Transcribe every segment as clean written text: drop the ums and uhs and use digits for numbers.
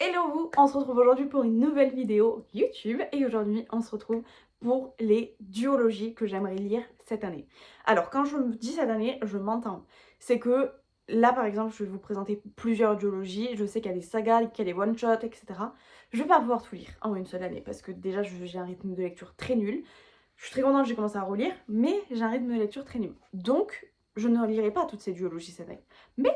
Hello vous, on se retrouve aujourd'hui pour une nouvelle vidéo YouTube et aujourd'hui on se retrouve pour les duologies que j'aimerais lire cette année. Alors quand je me dis cette année, je m'entends. C'est que là par exemple je vais vous présenter plusieurs duologies, je sais qu'il y a des sagas, qu'il y a des one-shots, etc. Je vais pas pouvoir tout lire en une seule année parce que déjà j'ai un rythme de lecture très nul. Je suis très contente que j'ai commencé à relire, mais j'ai un rythme de lecture très nul. Donc je ne lirai pas toutes ces duologies cette année. Mais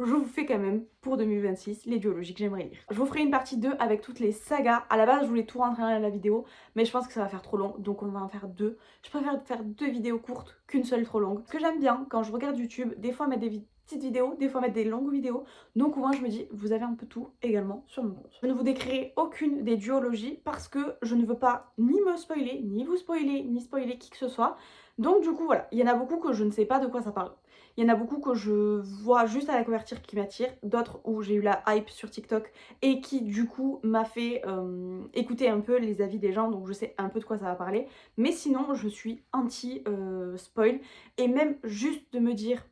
je vous fais quand même pour 2026 les duologies que j'aimerais lire. Je vous ferai une partie 2 avec toutes les sagas. À la base, je voulais tout rentrer dans la vidéo, mais je pense que ça va faire trop long, donc on va en faire deux. Je préfère faire deux vidéos courtes qu'une seule trop longue. Ce que j'aime bien quand je regarde YouTube, des fois mettre des petites vidéos, des fois mettre des longues vidéos. Donc au moins je me dis, vous avez un peu tout également sur mon compte. Je ne vous décrirai aucune des duologies parce que je ne veux pas ni me spoiler, ni vous spoiler, ni spoiler qui que ce soit. Donc du coup voilà, il y en a beaucoup que je ne sais pas de quoi ça parle. Il y en a beaucoup que je vois juste à la couverture qui m'attirent, d'autres où j'ai eu la hype sur TikTok et qui du coup m'a fait écouter un peu les avis des gens, donc je sais un peu de quoi ça va parler. Mais sinon je suis anti-spoil et même juste de me dire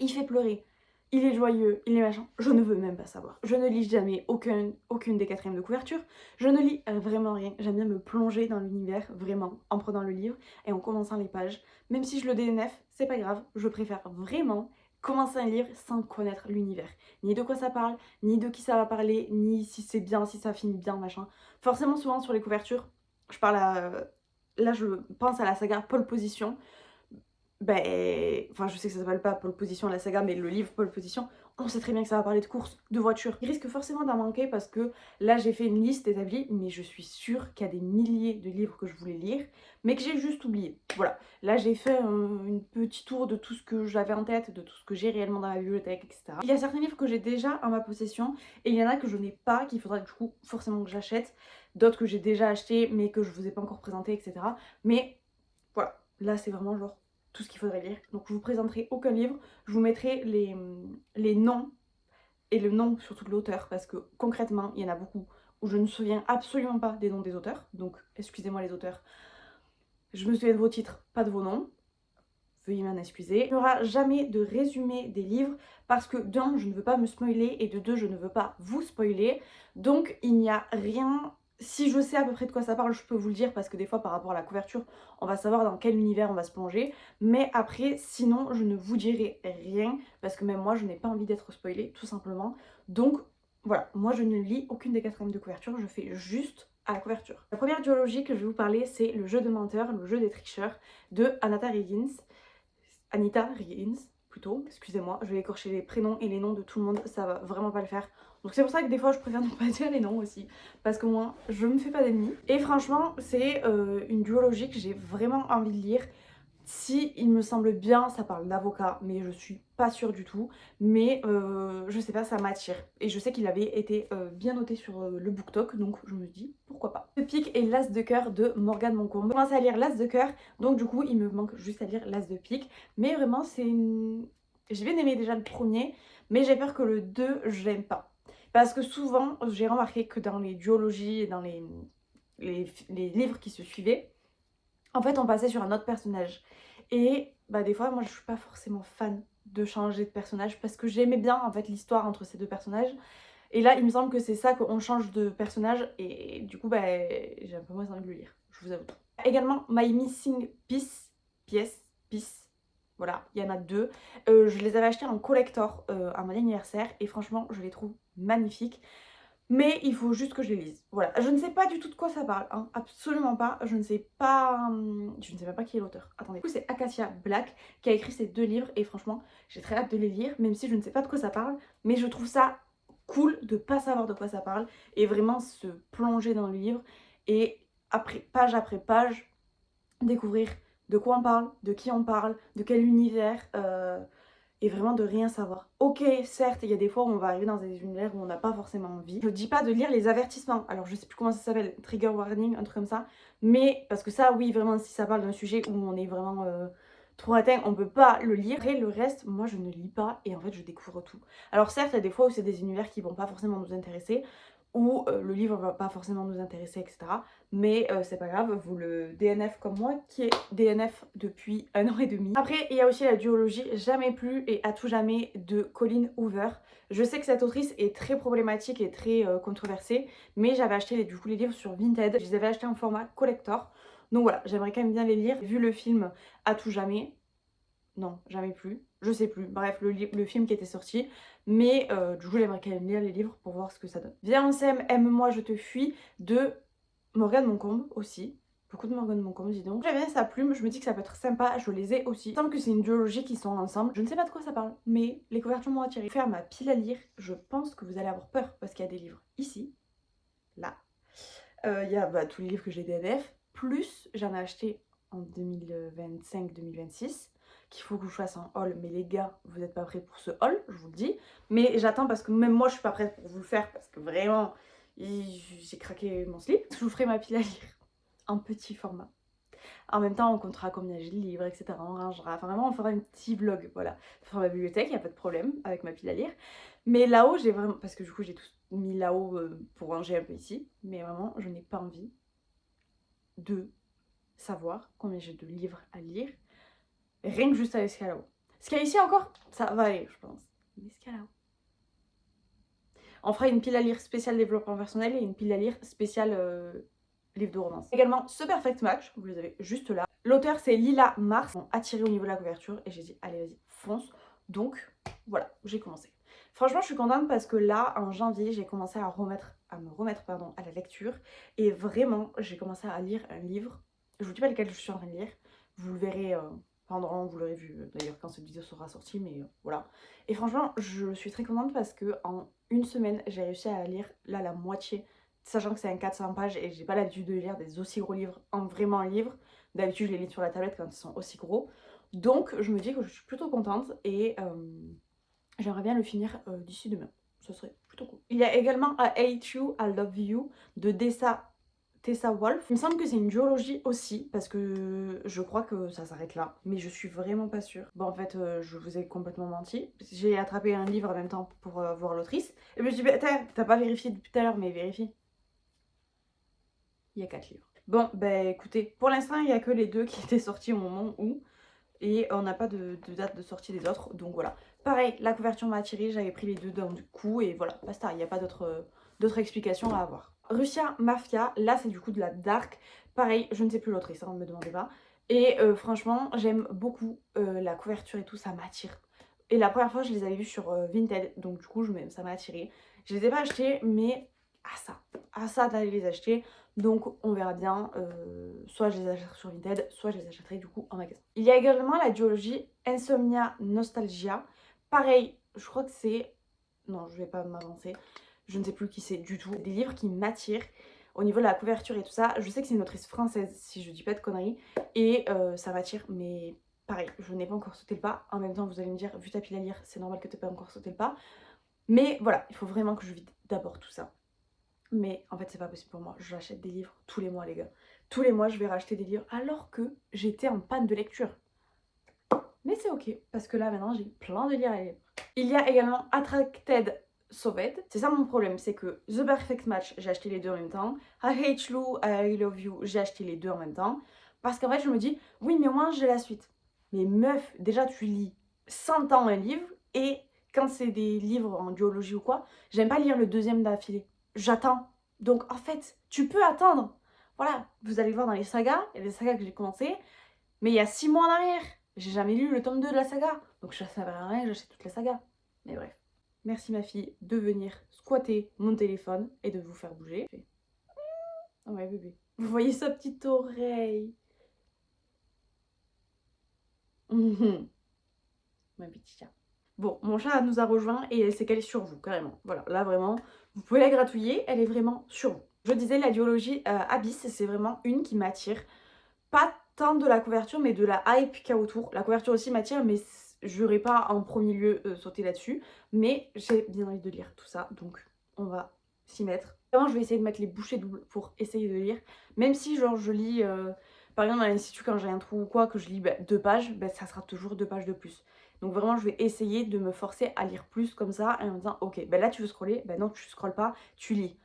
il fait pleurer, il est joyeux, il est machin, je ne veux même pas savoir. Je ne lis jamais aucune des quatrièmes de couverture, je ne lis vraiment rien. J'aime bien me plonger dans l'univers, vraiment, en prenant le livre et en commençant les pages. Même si je le DNF, c'est pas grave, je préfère vraiment commencer un livre sans connaître l'univers. Ni de quoi ça parle, ni de qui ça va parler, ni si c'est bien, si ça finit bien, machin. Forcément, souvent sur les couvertures, je parle à... Là, je pense à la saga Pole Position. Ben, enfin, je sais que ça s'appelle pas Pole Position la saga, mais le livre Pole Position, on sait très bien que ça va parler de courses, de voitures. Il risque forcément d'en manquer parce que là, j'ai fait une liste établie, mais je suis sûre qu'il y a des milliers de livres que je voulais lire, mais que j'ai juste oublié. Voilà. Là, j'ai fait une petit tour de tout ce que j'avais en tête, de tout ce que j'ai réellement dans ma bibliothèque, etc. Il y a certains livres que j'ai déjà en ma possession, et il y en a que je n'ai pas, qu'il faudra du coup forcément que j'achète. D'autres que j'ai déjà achetés, mais que je vous ai pas encore présenté, etc. Mais voilà, là, c'est vraiment genre tout ce qu'il faudrait lire. Donc je vous présenterai aucun livre, je vous mettrai les noms et le nom surtout de l'auteur parce que concrètement il y en a beaucoup où je ne me souviens absolument pas des noms des auteurs, donc excusez-moi les auteurs, je me souviens de vos titres, pas de vos noms, veuillez m'en excuser. Il n'y aura jamais de résumé des livres parce que d'un, je ne veux pas me spoiler et de deux, je ne veux pas vous spoiler, donc il n'y a rien. Si je sais à peu près de quoi ça parle, je peux vous le dire parce que des fois par rapport à la couverture, on va savoir dans quel univers on va se plonger. Mais après, sinon, je ne vous dirai rien parce que même moi, je n'ai pas envie d'être spoilée, tout simplement. Donc voilà, moi je ne lis aucune des quatrièmes de couverture, je fais juste à la couverture. La première duologie que je vais vous parler, c'est Le jeu de menteur, le jeu des tricheurs de Anita Riggins, plutôt, excusez-moi, je vais écorcher les prénoms et les noms de tout le monde, ça va vraiment pas le faire. Donc c'est pour ça que des fois je préfère ne pas dire les noms aussi, parce qu'au moins je me fais pas d'ennemis. Et franchement, c'est une duologie que j'ai vraiment envie de lire. Si il me semble bien, ça parle d'avocat, mais je suis pas sûre du tout. Mais je sais pas, ça m'attire. Et je sais qu'il avait été bien noté sur le BookTok, donc je me dis pourquoi pas. Le pique et l'as de cœur de Morgane Moncombe. Je commence à lire l'as de cœur, donc du coup il me manque juste à lire l'as de pique. Mais vraiment c'est une... J'ai bien aimé déjà le premier, mais j'ai peur que le 2 j'aime pas. Parce que souvent j'ai remarqué que dans les duologies et dans les livres qui se suivaient, en fait, on passait sur un autre personnage. Et bah, des fois, moi, je suis pas forcément fan de changer de personnage parce que j'aimais bien en fait l'histoire entre ces deux personnages. Et là, il me semble que c'est ça qu'on change de personnage et du coup, bah, j'ai un peu moins envie de le lire, je vous avoue. Également, My Missing Piece, voilà, il y en a deux. Je les avais achetés en collector à mon anniversaire et franchement, je les trouve magnifiques. Mais il faut juste que je les lise. Voilà. Je ne sais pas du tout de quoi ça parle, hein. Absolument pas. Je ne sais pas. Je ne sais même pas qui est l'auteur. Attendez. Du coup, c'est Acacia Black qui a écrit ces deux livres et franchement, j'ai très hâte de les lire, même si je ne sais pas de quoi ça parle. Mais je trouve ça cool de pas savoir de quoi ça parle et vraiment se plonger dans le livre et après page, découvrir de quoi on parle, de qui on parle, de quel univers. Et vraiment de rien savoir. Ok, certes, il y a des fois où on va arriver dans des univers où on n'a pas forcément envie. Je dis pas de lire les avertissements, alors je sais plus comment ça s'appelle, trigger warning, un truc comme ça, mais parce que ça, oui, vraiment, si ça parle d'un sujet où on est vraiment trop atteint, on peut pas le lire. Après, le reste, moi, je ne lis pas et en fait, je découvre tout. Alors certes, il y a des fois où c'est des univers qui vont pas forcément nous intéresser, ou le livre va pas forcément nous intéresser, etc. Mais c'est pas grave, vous le DNF comme moi, qui est DNF depuis 1 an et demi. Après, il y a aussi la duologie Jamais plus et à tout jamais de Colleen Hoover. Je sais que cette autrice est très problématique et très controversée, mais j'avais acheté du coup les livres sur Vinted. Je les avais achetés en format collector. Donc voilà, j'aimerais quand même bien les lire. Vu le film À tout jamais, non, jamais plus, je sais plus, bref, le film qui était sorti, mais du coup j'aimerais quand même lire les livres pour voir ce que ça donne. Viens on s'aime, aime-moi, je te fuis, de Morgane Moncombe aussi. Beaucoup de Morgane Moncombe, dis donc. J'aime bien sa plume, je me dis que ça peut être sympa, je les ai aussi. Il me semble que c'est une duologie qui sont ensemble. Je ne sais pas de quoi ça parle, mais les couvertures m'ont attirée. Faire ma pile à lire, je pense que vous allez avoir peur parce qu'il y a des livres ici, là. Il y a tous les livres que j'ai DNF, plus j'en ai acheté en 2025-2026 qu'il faut que je fasse un haul. Mais les gars, vous n'êtes pas prêts pour ce haul, je vous le dis. Mais j'attends parce que même moi, je suis pas prête pour vous le faire parce que vraiment, j'ai craqué mon slip. Je vous ferai ma pile à lire en petit format. En même temps, on comptera combien j'ai de livres, etc. On rangera. Enfin, vraiment, on fera un petit vlog. Voilà. On fera ma bibliothèque, il n'y a pas de problème avec ma pile à lire. Mais là-haut, j'ai vraiment. Parce que du coup, j'ai tout mis là-haut pour ranger un peu ici. Mais vraiment, je n'ai pas envie de savoir combien j'ai de livres à lire. Rien que juste avec ce qu'il y a là-haut. Ce qu'il y a ici encore, ça va aller, je pense. Mais ce qu'il y a là-haut. On fera une pile à lire spéciale développement personnel et une pile à lire spéciale livre de romance. Également, ce Perfect Match, vous les avez juste là. L'auteur, c'est Lila Mars, attiré au niveau de la couverture. Et j'ai dit, allez, vas-y, fonce. Donc, voilà, j'ai commencé. Franchement, je suis contente parce que là, en janvier, j'ai commencé à me remettre à la lecture. Et vraiment, j'ai commencé à lire un livre. Je vous dis pas lequel je suis en train de lire. Vous le verrez pendant, vous l'aurez vu d'ailleurs quand cette vidéo sera sortie, mais voilà. Et franchement, je suis très contente parce que en une semaine, j'ai réussi à lire là la moitié, sachant que c'est un 400 pages et j'ai pas l'habitude de lire des aussi gros livres en vraiment un livre. D'habitude, je les lis sur la tablette quand ils sont aussi gros. Donc, je me dis que je suis plutôt contente et j'aimerais bien le finir d'ici demain. Ce serait plutôt cool. Il y a également I Hate You, I Love You de Tessa Wolf. Il me semble que c'est une duologie aussi, parce que je crois que ça s'arrête là, mais je suis vraiment pas sûre. Bon, en fait, je vous ai complètement menti. J'ai attrapé un livre en même temps pour voir l'autrice. Et puis je me suis dit, bah, t'as pas vérifié depuis tout à l'heure, mais vérifie. Il y a 4 livres. Bon, bah écoutez, pour l'instant, il y a que les 2 qui étaient sortis au moment où, et on n'a pas de date de sortie des autres, donc voilà. Pareil, la couverture m'a attirée, j'avais pris les 2 d'un coup, et voilà, basta, il n'y a pas d'autres explications à avoir. Russia Mafia, là c'est du coup de la dark. Pareil, je ne sais plus l'autrice, ne me demandez pas. Et franchement, j'aime beaucoup la couverture et tout, ça m'attire. Et la première fois, je les avais vus sur Vinted, donc du coup, ça m'a attiré. Je les ai pas achetés, mais à ça d'aller les acheter. Donc on verra bien, soit je les achèterai sur Vinted, soit je les achèterai du coup en magasin. Il y a également la duologie Insomnia Nostalgia. Pareil, je crois que c'est... Non, je vais pas m'avancer. Je ne sais plus qui c'est du tout. Des livres qui m'attirent au niveau de la couverture et tout ça. Je sais que c'est une autrice française, si je dis pas de conneries. Et ça m'attire, mais pareil, je n'ai pas encore sauté le pas. En même temps, vous allez me dire, vu ta pile à lire, c'est normal que tu n'aies pas encore sauté le pas. Mais voilà, il faut vraiment que je vide d'abord tout ça. Mais en fait, c'est pas possible pour moi. J'achète des livres tous les mois, les gars. Tous les mois, je vais racheter des livres alors que j'étais en panne de lecture. Mais c'est ok, parce que là, maintenant, j'ai plein de livres à lire. Il y a également Attracted Sauved. C'est ça mon problème, c'est que The Perfect Match, j'ai acheté les deux en même temps. I Hate You, I Love You, j'ai acheté les deux en même temps. Parce qu'en fait, je me dis, oui, mais au moins, j'ai la suite. Mais meuf, déjà, tu lis 100 ans un livre, et quand c'est des livres en duologie ou quoi, j'aime pas lire le deuxième d'affilée. J'attends. Donc, en fait, tu peux attendre. Voilà, vous allez voir dans les sagas, il y a des sagas que j'ai commencé, mais il y a 6 mois en arrière. J'ai jamais lu le tome 2 de la saga. Donc ça ne à rien, j'achète toute la saga. Mais bref. Merci ma fille de venir squatter mon téléphone et de vous faire bouger. Oh ouais bébé. Vous voyez sa petite oreille. Ma petite chat. Bon, mon chat nous a rejoint et elle s'est calée sur vous, carrément. Voilà, là vraiment, vous pouvez la gratouiller, elle est vraiment sur vous. Je disais, la duologie Abyss, c'est vraiment une qui m'attire. Pas tant de la couverture, mais de la hype qu'il y a autour. La couverture aussi m'attire, mais je n'aurais pas en premier lieu sauté là-dessus. Mais j'ai bien envie de lire tout ça, donc on va s'y mettre. Vraiment, je vais essayer de mettre les bouchées doubles pour essayer de lire. Même si, genre, je lis, par exemple, à l'institut, quand j'ai un trou ou quoi, que je lis 2 pages, ça sera toujours 2 pages de plus. Donc vraiment, je vais essayer de me forcer à lire plus comme ça, en me disant, ok, là tu veux scroller, non, tu scrolles pas, tu lis.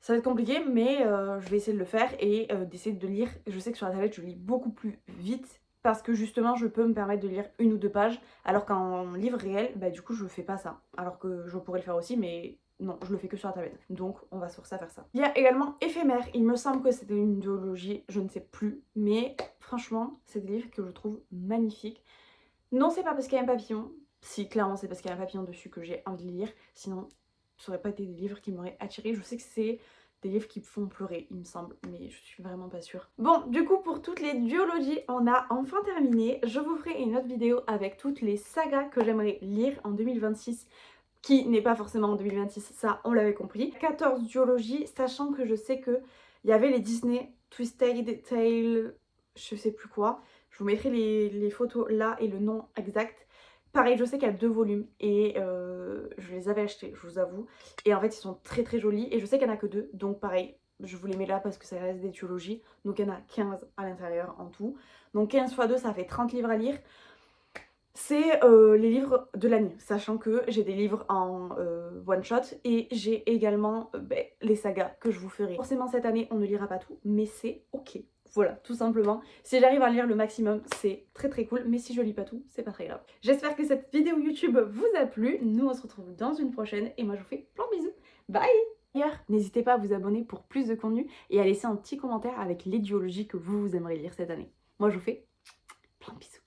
Ça va être compliqué, mais je vais essayer de le faire et d'essayer de lire. Je sais que sur la tablette, je lis beaucoup plus vite parce que justement, je peux me permettre de lire 1 ou 2 pages, alors qu'en livre réel, bah, du coup, je fais pas ça. Alors que je pourrais le faire aussi, mais non, je le fais que sur la tablette. Donc, on va sur ça faire ça. Il y a également Éphémère. Il me semble que c'était une duologie, je ne sais plus, mais franchement, c'est des livres que je trouve magnifiques. Non, c'est pas parce qu'il y a un papillon. Si, clairement, c'est parce qu'il y a un papillon dessus que j'ai envie de lire. Sinon, ça aurait pas été des livres qui m'auraient attirée. Je sais que c'est des livres qui me font pleurer, il me semble, mais je suis vraiment pas sûre. Bon, du coup, pour toutes les duologies, on a enfin terminé. Je vous ferai une autre vidéo avec toutes les sagas que j'aimerais lire en 2026, qui n'est pas forcément en 2026, ça, on l'avait compris. 14 duologies, sachant que je sais que il y avait les Disney, Twisted Tale, je sais plus quoi. Je vous mettrai les photos là et le nom exact. Pareil, je sais qu'il y a 2 volumes et je les avais achetés, je vous avoue. Et en fait, ils sont très très jolis et je sais qu'il n'y en a que 2, donc pareil, je vous les mets là parce que ça reste des duologies. Donc il y en a 15 à l'intérieur en tout. Donc 15 x 2, ça fait 30 livres à lire. C'est les livres de l'année, sachant que j'ai des livres en one shot et j'ai également les sagas que je vous ferai. Forcément cette année on ne lira pas tout, mais c'est ok. Voilà, tout simplement. Si j'arrive à lire le maximum, c'est très très cool, mais si je lis pas tout, c'est pas très grave. J'espère que cette vidéo YouTube vous a plu. Nous on se retrouve dans une prochaine et moi je vous fais plein de bisous. Bye! D'ailleurs, n'hésitez pas à vous abonner pour plus de contenu et à laisser un petit commentaire avec les duologies que vous aimeriez lire cette année. Moi je vous fais plein de bisous.